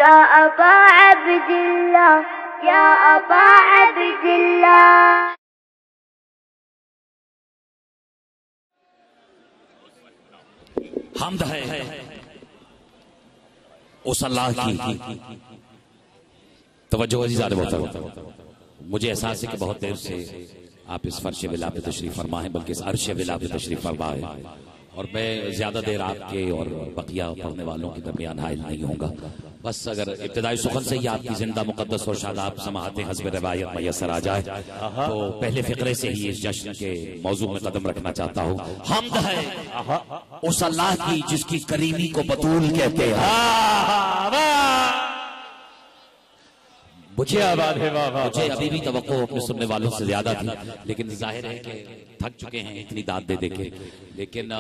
या अबा अब्दिल्लाह, या अबा अब्दिल्लाह। हम्द है उस अल्लाह की। तवज्जो अज़ीज़ान मोहतरम, मुझे एहसास है कि बहुत देर से आप इस फर्श विला पे तशरीफ फरमा है, बल्कि इस अर्श विला पे तशरीफ फरमा है, और मैं ज्यादा देर आपके और बकिया पढ़ने वालों के दरमियान हाइल नहीं होऊंगा। बस अगर इब्तिदाई सुखन से ही आपकी जिंदा मुकद्दस और शादाब समाअतें हस्ब रिवायत मैसर आ जाए तो पहले फिक्रे से ही इस जश्न के मौजू में कदम रखना चाहता हूँ। हम्द है उस अल्लाह की जिसकी करीमी को बतूल कहते हैं। मुझे अभी भी तवक्को अपने सुनने वालों से ज्यादा थी, लेकिन जाहिर है कि थक चुके हैं इतनी दाद दे देके। लेकिन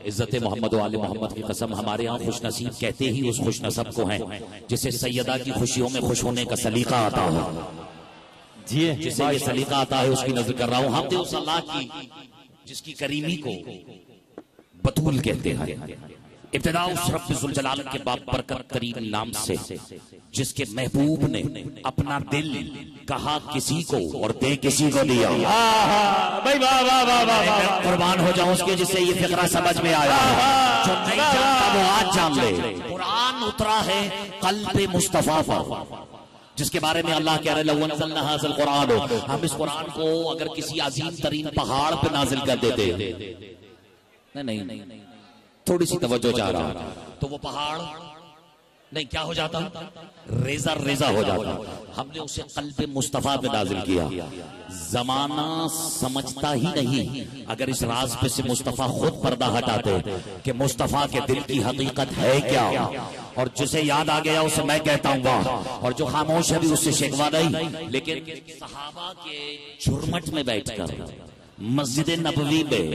इज्जत मोहम्मद वाले मोहम्मद की कसम, हमारे यहाँ खुश नसीब कहते ही उस खुश नसब को हैं जिसे सैयदा की खुशियों में खुश होने का सलीका आता हो। जी, जिसे ये सलीका आता है उसकी नजर कर रहा हूँ। हम उस अल्लाह की जिसकी करीमी को बतूल कहते हैं। इब्तिदा उस रब्बुल जलाल के बाबरकत करीम नाम से जिसके महबूब ने अपना दिल कहा किसी को और दे किसी को दिया। कुर्बान हो जाऊं उसके जिससे ये फिक्रा समझ में आया। जो नहीं जानता वो आज जान ले। कुरान उतरा है क़ल्ब मुस्तफा पर, जिसके बारे में अल्लाह कह रहे हैं कुरान, हम इस कुरान को अगर किसी अजीम तरीन पहाड़ पे नाजिल कर देते, नहीं थोड़ी सी तवज्जो चाह रहा, तो वो पहाड़ नहीं क्या हो जाता, रेजा रेजा हो जाता। हमने उसे क़ल्ब मुस्तफा में नाजिल किया। जमाना समझता ही नहीं अगर इस राज पे से मुस्तफा खुद पर्दा हटाते कि मुस्तफा के दिल की हकीकत है क्या। और जिसे याद आ गया उसे मैं कहता हूँ वाह, और जो खामोश है भी उससे शिकवा नहीं। लेकिन सहाबा के झुरमट में बैठकर मस्जिद नबवी में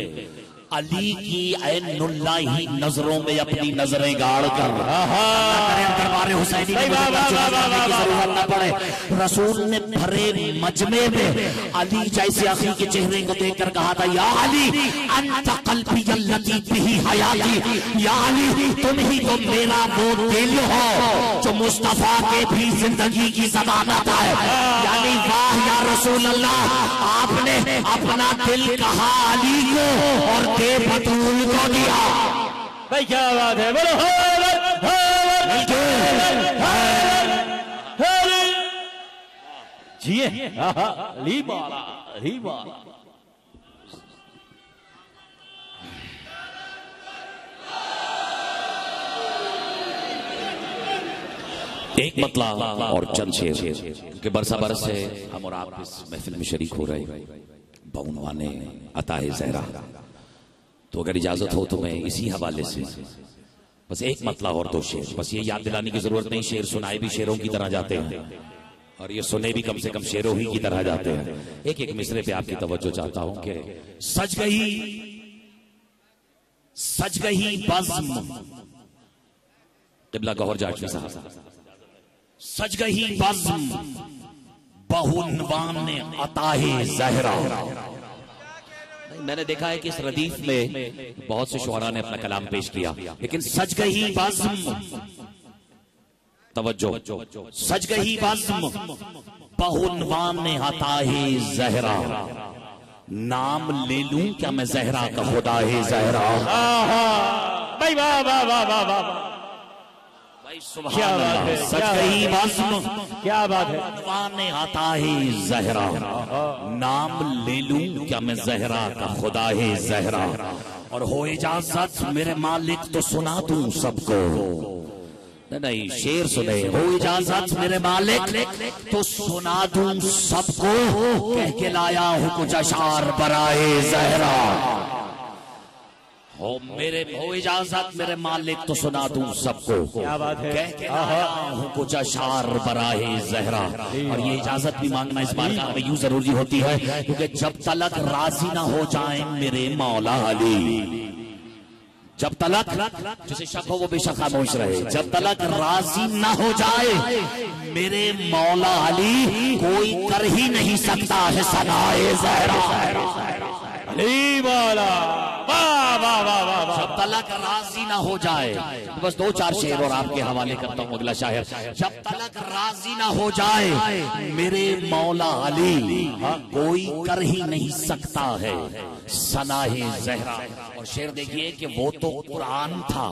अली की ऐनुल्लाही नजरों में अपनी नजरें गाड़ कर दरबार हुसैनी की जरूरत न पड़े, रसूल ने भरे मजमे में अली जैसे अखी के चेहरे को देखकर कहा था, या अली अंत क़ल्बी अल्लती बिही हयाती, या अली तुम ही तो मेरा वो दिल हो जो मुस्तफा के भी जिंदगी की ज़मानत है। यानी वाह या रसूल अल्लाह, आपने अपना दिल कहा अली को और दे बतूल को दिया। भाई क्या बात है, बोलो जी ली बाला ली बाला। एक मतला और चंद शेर, क्योंकि बरसा बरस से हम और आप इस महफिल में शरीक हो रहे बउनवाने अताए ज़हरा, तो अगर इजाजत हो तो मैं इसी हवाले से बस एक मतला और दो शेर, बस ये याद दिलाने की जरूरत नहीं, शेर सुनाए भी शेरों की तरह जाते हैं और ये सुने भी कम से कम शेरों ही की तरह जाते हैं। एक एक मिसरे पे आपकी तवज्जो चाहता हूं कि सज गई बज़्म, क़िबला गौहर जाटवी साहब, सज गई बज़्म बहुनवान अताए ज़हरा। मैंने देखा है कि इस रदीफ में बहुत से शुअरा ने अपना कलाम पेश किया, लेकिन सज गई बज़्म, तवज्जो, सज गई बज़्म बहुनवान अताए ज़हरा, नाम ले लूं क्या मैं ज़हरा का खुदा है ज़हरा। भाई वाह वाह वाह वाह वाह, क्या बात है, सच गई बज़्म, क्या बात है, ने आता है ज़हरा, नाम ले लूं क्या मैं ज़हरा का खुदा है ज़हरा। और हो इजाजत मेरे मालिक तो सुना दूं सबको, नहीं शेर सुने, हो इजाजत मेरे मालिक तो सुना दूं सबको, कह के लाया हूं कुछ अशार बराए ज़हरा। हो इजाजत मेरे मालिक तो सुना दूं सबको, क्या बात है, कह के लाया हूं कुछ अशार बराए ज़हरा। और ये इजाजत भी मांगना इस बारगाह में यूं जरूरी होती है क्योंकि जब तलक राजी ना हो जाए मेरे मौला अली, जब तलक जिसे शक हो वो बेशक खामोश रहे, जब तलक राजी ना हो जाए मेरे मौला अली, कोई कर ही नहीं सकता है सनाए ज़हरा। अली वाला वाह वाह वाह वाह वाह। जब तलक राजी ना हो जाए, बस 2-4 शेर और आपके हवाले करता हूँ अगला शायर। जब तलक राजी ना हो जाए मेरे मौला अली, कोई कर ही नहीं सकता है सनाहे ज़हरा। और शेर देखिए कि वो तो कुरान था,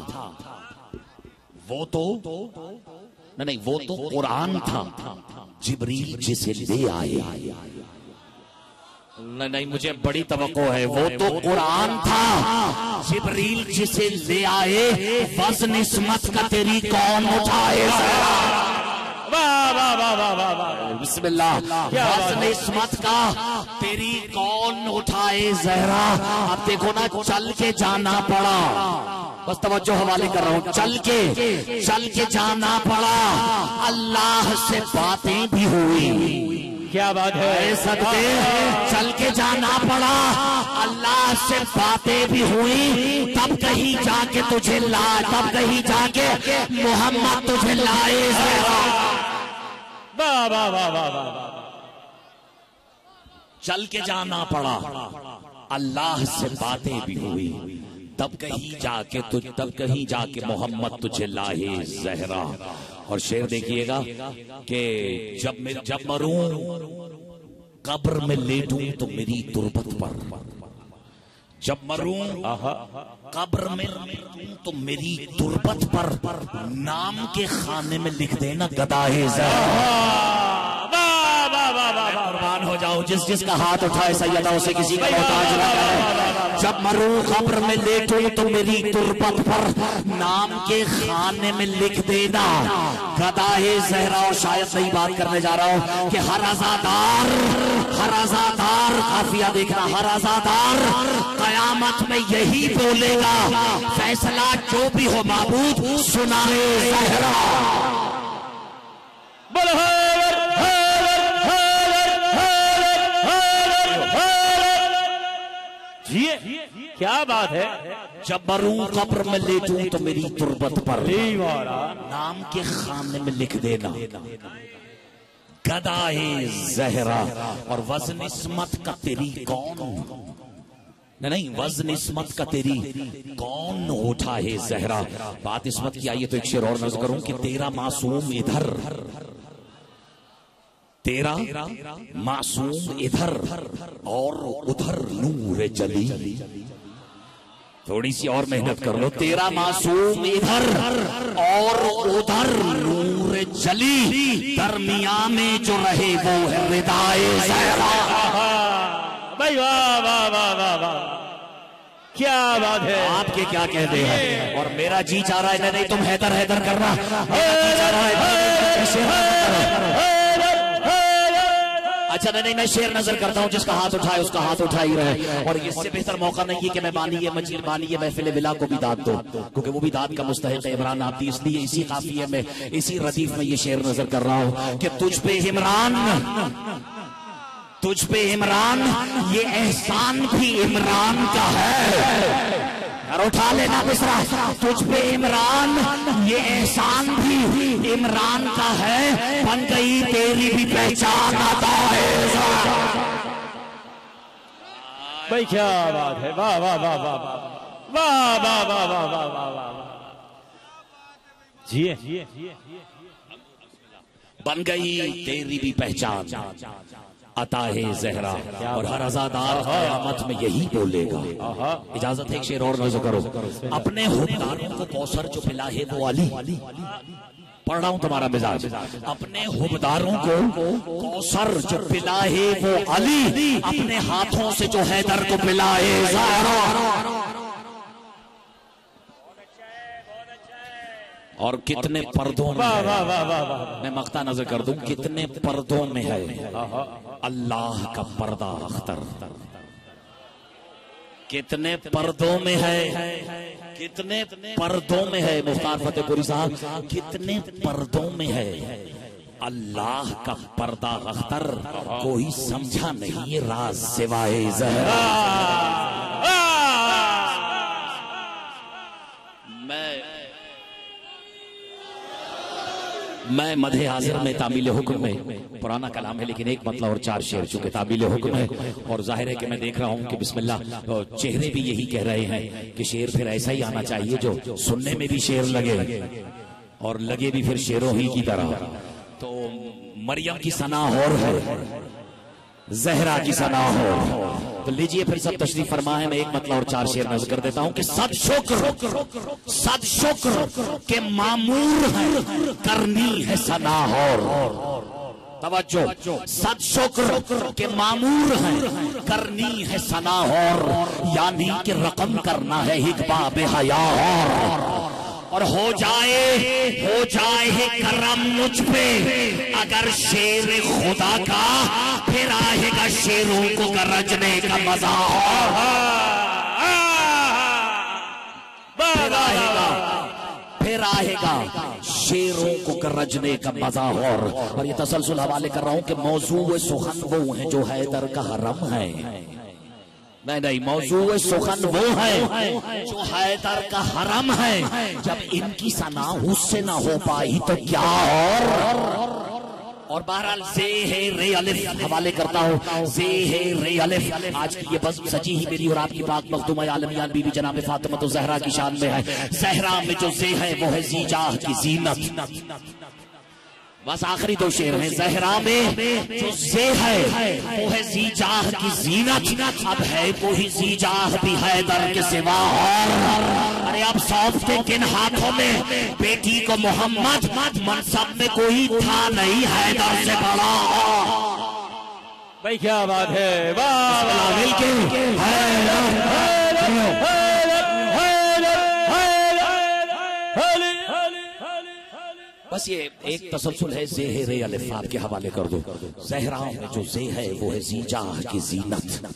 वो तो नहीं, वो तो कुरान था, जिब्रील जिसे ले आए। नहीं, मुझे बड़ी तवक्को है। वो तो कुरान था, जिब्रील जिसे ले आए, वज़्न इस्मत का तेरी कौन उठाए। वाह वाह वाह वाह वाह वाह। बिस्मिल्लाह। वज़्न इस्मत का तेरी कौन उठाए ज़हरा। अब देखो ना, चल के जाना पड़ा, बस तवज्जो हवाले कर रहा हूँ, चल के जाना पड़ा, अल्लाह से बातें भी हुई। क्या बात है। सदके चल के जाना पड़ा, अल्लाह से बातें भी हुई, तब कहीं जाके तुझे तब कहीं जाके मोहम्मद तुझे लाए। वाह वाह वाह वाह वाह। चल के जाना पड़ा, अल्लाह से बातें भी हुई, तब कहीं जाके मोहम्मद तुझे लाए ज़हरा। और शेर देखिएगा कि जब मरूं कब्र में लेटूं तो मेरी तुरबत पर, जब मरूं कब्र में लेटूं तो मेरी तुरबत पर नाम के खाने में लिख देना गदाए ज़हरा। कुर्बान हो जाओ, जिसका हाथ उठाए सैयदा उसे किसी का मोहताज न करे। जब मरूं कब्र में लेटूं तो मेरी तुरबत पर नाम के खाने में लिख देना गदाए ज़हरा। और शायद सही बात करने जा रहा हूं कि हर अज़ादार काफिया देखना, हर अज़ादार कयामत में यही बोलेगा, फैसला जो भी हो माबूद सुनाए ज़हरा। क्या बात है। जब मरूं कब्र में लेटूं तो मेरी तुरबत पर नाम के खाने में लिख देना गदाए ज़हरा। और वज़्न इस्मत का तेरी कौन, नहीं, वज़्न इस्मत का तेरी कौन उठा है ज़हरा। बात इस्मत की आई तो एक शेर और नज़र करूं कि तेरा मासूम इधर, तेरा मासूम इधर और उधर नूर जली। थोड़ी सी और मेहनत कर लो। तेरा मासूम इधर और उधर नूर जली, दरमिया में जो रहे वो है रिदाए ज़हरा। भाई वाह वाह वाह वाह वाह, क्या बात है। आपके क्या कहते हैं। और मेरा जी चाह रहा है, नहीं तुम हैदर हैदर करना, अच्छा नहीं, मैं शेर नजर करता हूँ, जिसका हाथ उठाए उसका हाथ उठा ही रहे। और इससे बेहतर मौका नहीं है कि मैं बानिए महफिल विला को भी दाद दो, क्योंकि वो भी दाद का मुस्तहिक है इमरान आपदी। इसलिए इसी काफिये में, इसी रदीफ में ये शेर नजर कर रहा हूँ कि तुझ पे इमरान ये एहसान भी इमरान का है। और उठा लेना मिसरा, तुझ पे इमरान ये एहसान भी इमरान का है, बन गई तेरी भी पहचान अताए ज़हरा। भाई क्या बात है। वाह वाह वाह वाह वाह वाह वाह वाह वाह वाह वाह। जी बन गई तेरी भी पहचान अता है ज़हरा। और हर अज़ादार क़यामत में यही बोलेगा। इजाजत है एक शेर और नज़र करो। अपने हुक्मदारों को कौसर जो पिला है वो अली, पढ़ रहा हूं तुम्हारा मिजाज। अपने हुक्मदारों को कौसर जो पिला है वो अली, अपने हाथों से जो हैदर को पिलाए ज़हरा। और कितने पर्दों में है, मैं मक्ता नजर कर दूं, कितने पर्दों में है अल्लाह का पर्दा अख्तर। कितने पर्दों में है, कितने पर्दों में है मुख्तार फतेहपुरी साहब, कितने पर्दों में है अल्लाह का पर्दा अख्तर। कोई समझा नहीं ये राज सिवाए ज़हरा। मैं मधे हाजिर में तामील हुक्म में पुराना कलाम है लेकिन एक मतलब और 4 शेर चूंकि तामील हुक्म है और जाहिर है कि मैं देख रहा हूं कि बिस्मिल्लाह चेहरे भी यही कह रहे हैं कि शेर फिर ऐसा ही आना चाहिए जो सुनने में भी शेर लगे और लगे भी फिर शेरों ही की तरह। तो मरियम की सना और है, जहरा की सना हो। तो लीजिए फिर सब तशरीफ फरमा है। मैं एक मतलब और 4 शेर नजर कर देता हूं कि सद शुक्र के मामूर है करनी है सना और। तवज्जो, सद शुक्र के मामूर है करनी है सना और, यानी कि रकम करना है हिकबा बेहया और हो जाए है करम मुझ पे अगर शेर खुदा का फिर आएगा शेरों को गरजने का मजा फिर आएगा शेरों को गरजने का मजा। और ये तसलसल हवाले कर रहा हूं कि मौजू सुखन वो है जो हैदर का हरम है। नहीं, मौजू सुखन वो है जो हैदर का हरम है। जब इनकी सना उससे ना हो पाई तो क्या। और बहरहाल जे है रे अलिफ हवाले करता हूँ। जे है रे अलिफ आज की ये बज़्म सजी ही मेरी और आपकी पाक मखदूमा आलमियान बीबी जनाब फातिमा तो जहरा की शान में है। जहरा में जो जे है वो है जीजाह की जीनत। बस आखिरी 2 शेर हैं। जहरा में जो जे है वो है जीजाह की जीनत। अब है कोई जीजाह भी हैदर के सिवा। अरे अब सौंपते किन हाथों में बेटी को मोहम्मद, मनसब में कोई था नहीं हैदर से बड़ा। भाई क्या बात है, वाह मिलके बस ये एक तसलसल है। जे है रे अलिफ आपके हवाले कर दो। जहरा में जो जे है वो है जीजाह की जीनत।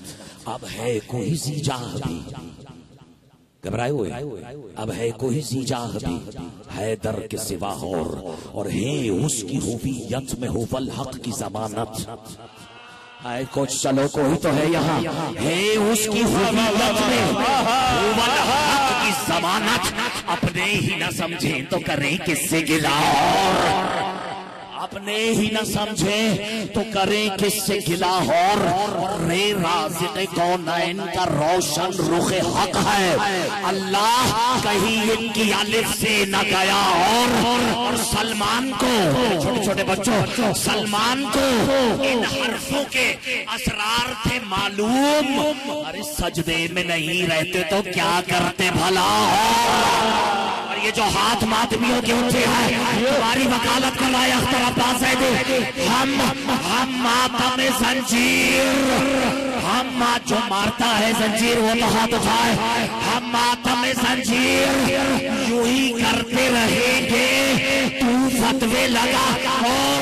अब है कोई जीजाह भी, घबराए हुए, अब है कोई जीजाह भी हैदर के सिवा और है उसकी हुवियत में हुवल हक की जमानत। आए कुछ चलो कोई तो है यहाँ, है उसकी हुवियत में हुवल हक की जमानत। अपने ही न समझे तो करें किससे गिला, अपने ही न समझे तो करें किससे गिला। और रे राज़िक़ कौनैन का रोशन रुखे हक है। अल्लाह कहीं इनकी अलिफ से न गया। और सलमान को, छोटे छोटे बच्चों, सलमान को इन हर्फों के असरार थे मालूम। अरे सजदे में नहीं रहते तो क्या करते भला। और ये जो हाथ मातमियों के ऊंचे हैं तुम्हारी वकालत को लायक तरफ पास है। हम मातम जंजीर, हम जो मारता है जंजीर वो तो हाथ उठाए। हम मातम जंजीर यूं ही करते रहेंगे, तू फतवे लगा और